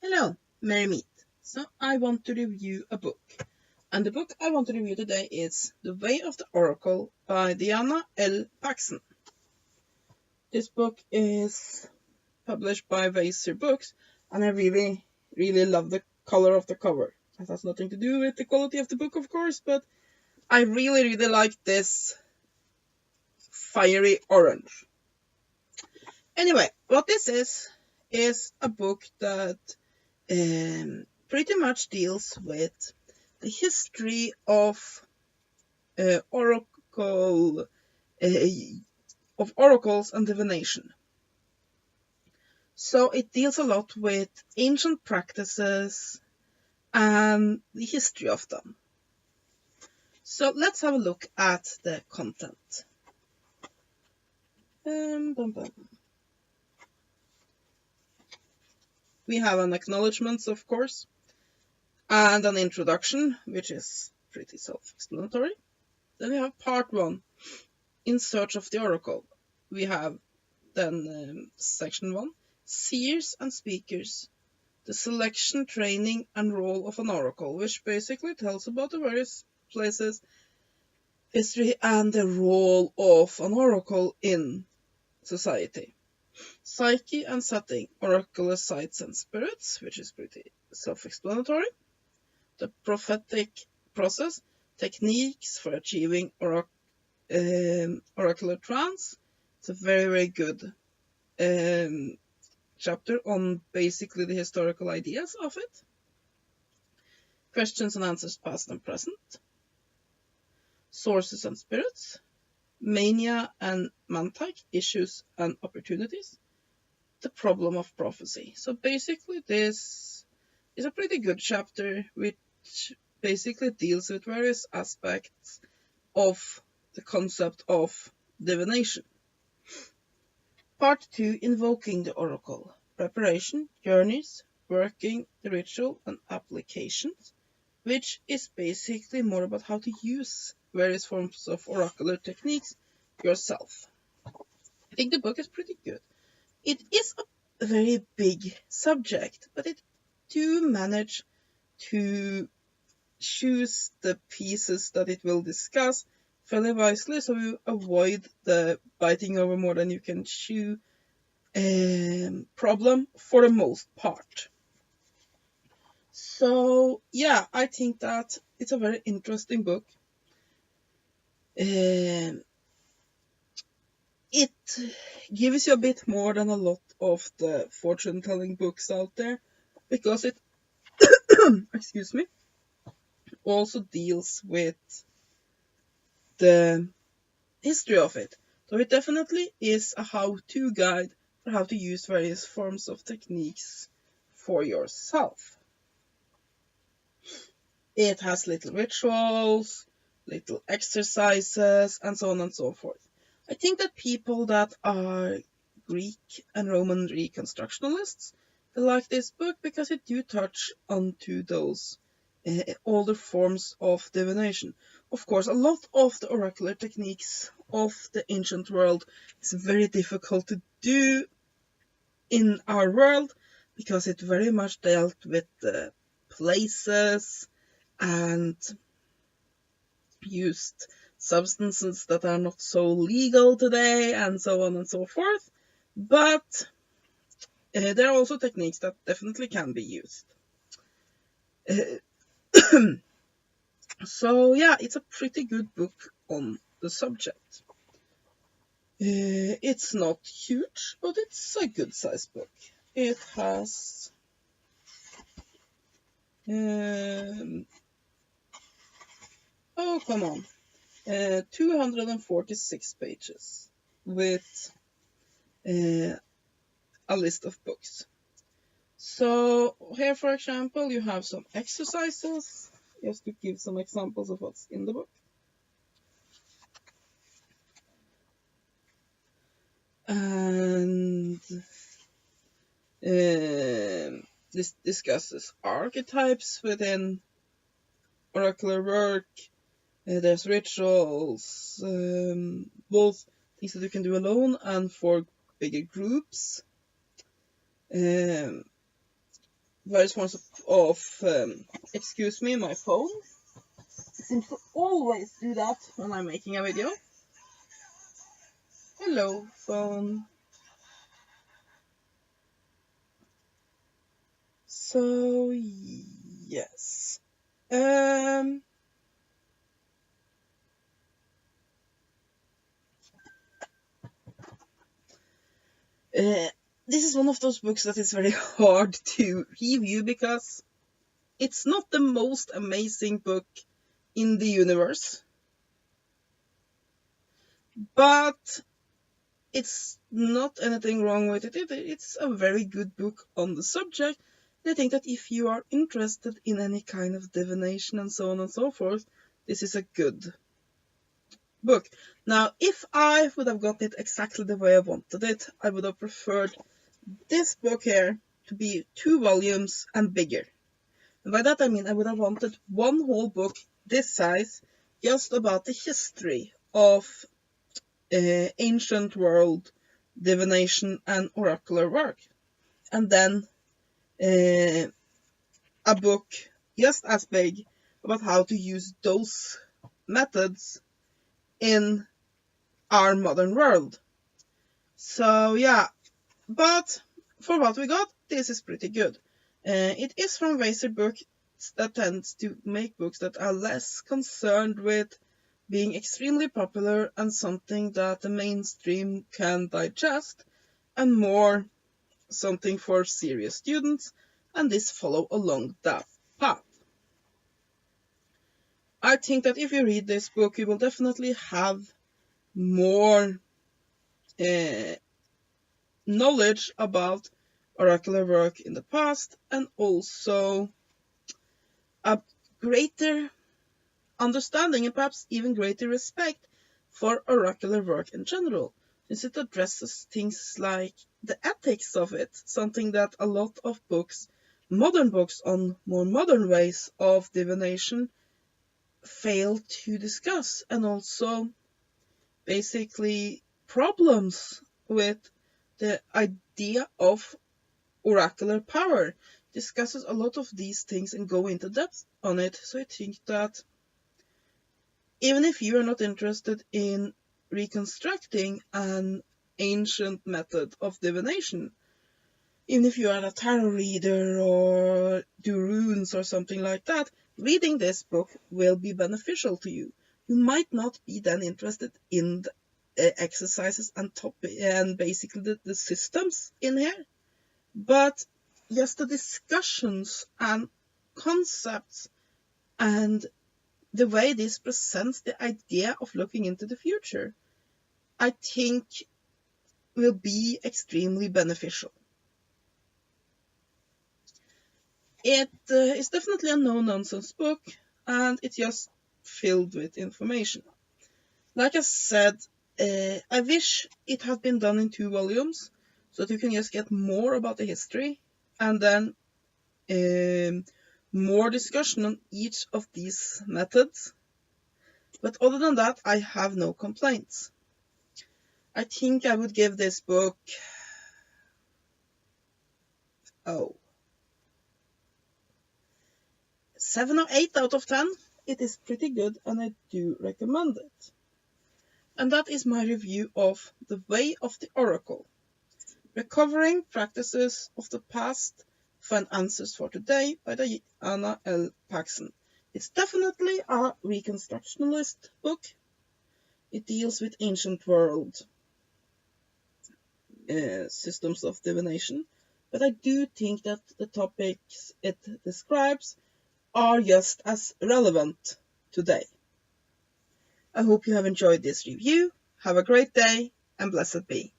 Hello, Merry Meet. So I want to review a book. And the book I want to review today is The Way of the Oracle by Diana L. Paxson. This book is published by Weiser Books, and I really love the color of the cover. That has nothing to do with the quality of the book, of course, but I really like this fiery orange. Anyway, what this is a book that pretty much deals with the history of oracles and divination. So it deals a lot with ancient practices and the history of them. So let's have a look at the content. We have an acknowledgement, of course, and an introduction, which is pretty self-explanatory. Then we have part 1, In Search of the Oracle. We have then section 1, Seers and Speakers, the selection, training, and role of an oracle, which basically tells about the various places, history, and the role of an oracle in society. Psyche and setting, oracular sights and spirits, which is pretty self-explanatory. The prophetic process, techniques for achieving oracular trance. It's a very good chapter on basically the historical ideas of it. Questions and answers past and present. Sources and spirits. Mania and Mantike, issues and opportunities. The problem of prophecy. So basically this is a pretty good chapter which basically deals with various aspects of the concept of divination. Part 2, Invoking the Oracle. Preparation, journeys, working the ritual, and applications, which is basically more about how to use various forms of oracular techniques yourself. I think the book is pretty good. It is a very big subject, but it do manage to choose the pieces that it will discuss fairly wisely, so you avoid the biting over more than you can chew problem for the most part. So yeah, I think that it's a very interesting book. It gives you a bit more than a lot of the fortune-telling books out there, because it excuse me, also deals with the history of it. So it definitely is a how-to guide for how to use various forms of techniques for yourself. It has little rituals, little exercises, and so on and so forth. I think that people that are Greek and Roman reconstructionalists, they like this book because it do touch onto those older forms of divination. Of course, a lot of the oracular techniques of the ancient world is very difficult to do in our world, because it very much dealt with the places and used substances that are not so legal today, and so on and so forth. But there are also techniques that definitely can be used. So yeah, it's a pretty good book on the subject. It's not huge, but it's a good size book. It has oh come on, 246 pages with a list of books. So here, for example, you have some exercises, just to give some examples of what's in the book. And this discusses archetypes within oracular work. There's rituals, both things that you can do alone and for bigger groups. various forms of excuse me, my phone. It seems to always do that when I'm making a video. Hello, phone. So, yes. This is one of those books that is very hard to review because it's not the most amazing book in the universe, but it's not anything wrong with it. It's a very good book on the subject. And I think that if you are interested in any kind of divination and so on and so forth, this is a good book. Now, if I would have got it exactly the way I wanted it, I would have preferred this book here to be 2 volumes and bigger. And by that I mean I would have wanted one whole book this size just about the history of ancient world divination and oracular work. And then a book just as big about how to use those methods in our modern world. So yeah, but for what we got, this is pretty good. It is from Vaser Books that tends to make books that are less concerned with being extremely popular and something that the mainstream can digest, and more something for serious students, and this follow along that path. I think that if you read this book, you will definitely have more knowledge about oracular work in the past, and also a greater understanding and perhaps even greater respect for oracular work in general, since it addresses things like the ethics of it, something that a lot of books, modern books on more modern ways of divination, fail to discuss, and also basically problems with the idea of oracular power. Discusses a lot of these things and go into depth on it. So I think that even if you are not interested in reconstructing an ancient method of divination, even if you are a tarot reader or do runes or something like that, reading this book will be beneficial to you. You might not be then interested in the exercises and basically the systems in here, but just the discussions and concepts and the way this presents the idea of looking into the future, I think will be extremely beneficial. It is definitely a no-nonsense book, and it's just filled with information. Like I said, I wish it had been done in 2 volumes, so that you can just get more about the history, and then more discussion on each of these methods. But other than that, I have no complaints. I think I would give this book 7 or 8 out of 10. It is pretty good and I do recommend it. And that is my review of The Way of the Oracle. Recovering Practices of the Past, Find Answers for Today by Diana L. Paxson. It's definitely a reconstructionalist book. It deals with ancient world systems of divination, but I do think that the topics it describes are just as relevant today. I hope you have enjoyed this review. Have a great day and blessed be.